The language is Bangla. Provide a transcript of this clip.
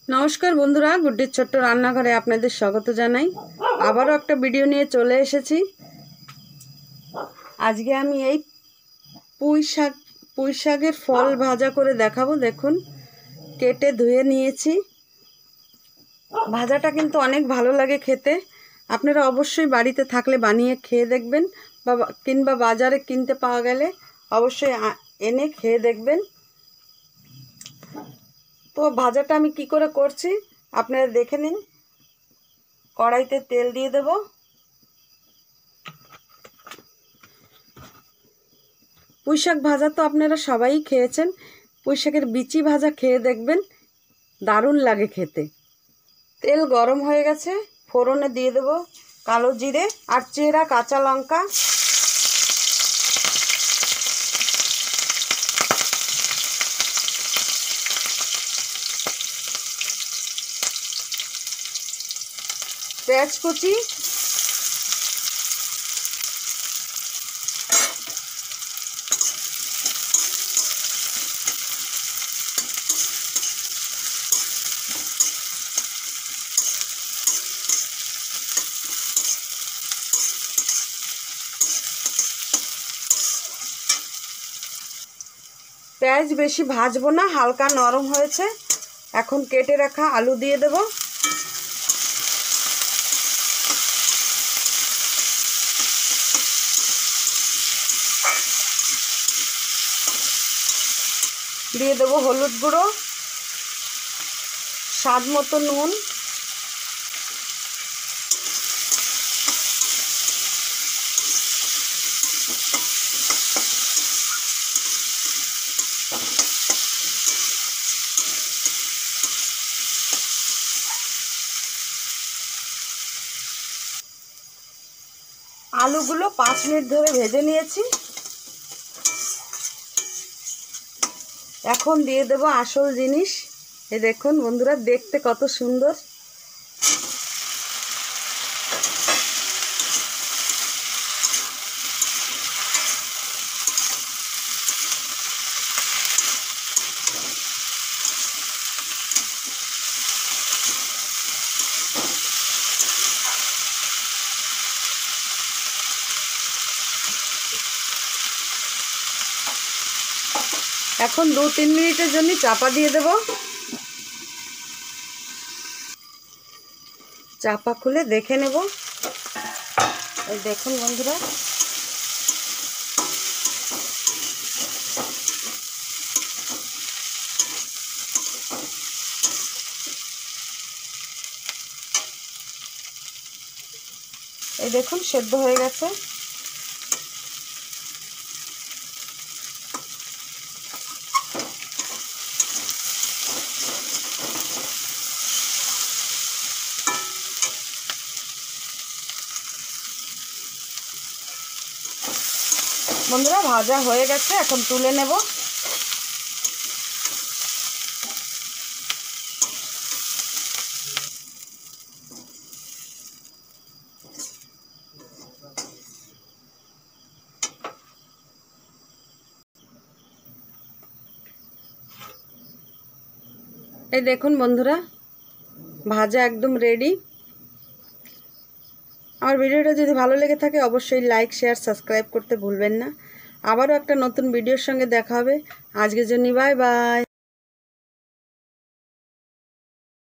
নমস্কার বন্ধুরা, গুড্ডির ছোট্ট রান্নাঘরে আপনাদের স্বাগত জানাই। আবারও একটা ভিডিও নিয়ে চলে এসেছি। আজকে আমি এই পুঁই শাকের ফল ভাজা করে দেখাবো। দেখুন, কেটে ধুয়ে নিয়েছি। ভাজাটা কিন্তু অনেক ভালো লাগে খেতে। আপনারা অবশ্যই বাড়িতে থাকলে বানিয়ে খেয়ে দেখবেন, কিংবা বাজারে কিনতে পাওয়া গেলে অবশ্যই এনে খেয়ে দেখবেন। তো ভাজাটা আমি কি করে করছি আপনারা দেখে নিন। কড়াইতে তেল দিয়ে দেব। পুঁই শাক ভাজা তো আপনারা সবাই খেয়েছেন। পুঁই শাকের বিচি ভাজা খেয়ে দেখবেন, দারুণ লাগে খেতে। তেল গরম হয়ে গেছে, ফোড়নে দিয়ে দেব কালো জিরে আর চেরা কাঁচা লঙ্কা। পেঁয়াজ কুচি, পেঁয়াজ বেশি ভাজবো না, হালকা নরম হয়েছে। এখন কেটে রাখা আলু দিয়ে দেব। দিয়ে দেব হলুদ গুঁড়ো, স্বাদ মতো নুন, আলুগুলো 5 মিনিট ধরে ভেজে নিয়েছি। এখন দিয়ে দেব আসল জিনিস। এই দেখুন বন্ধুরা, দেখতে কত সুন্দর। এখন 2-3 মিনিটের জন্য চাপা দিয়ে দেব। চাপা খুলে দেখে নেব। এই দেখুন বন্ধুরা, এই দেখুন সেদ্ধ হয়ে গেছে। বন্ধুরা, ভাজা হয়ে গেছে, এখন তুলে নেব। এই দেখুন বন্ধুরা, ভাজা একদম রেডি। আমার ভিডিওটা যদি ভালো লেগে থাকে অবশ্যই লাইক, শেয়ার, সাবস্ক্রাইব করতে ভুলবেন না। আবারও একটা নতুন ভিডিওর সঙ্গে দেখা হবে। আজকের জন্য বাই বাই।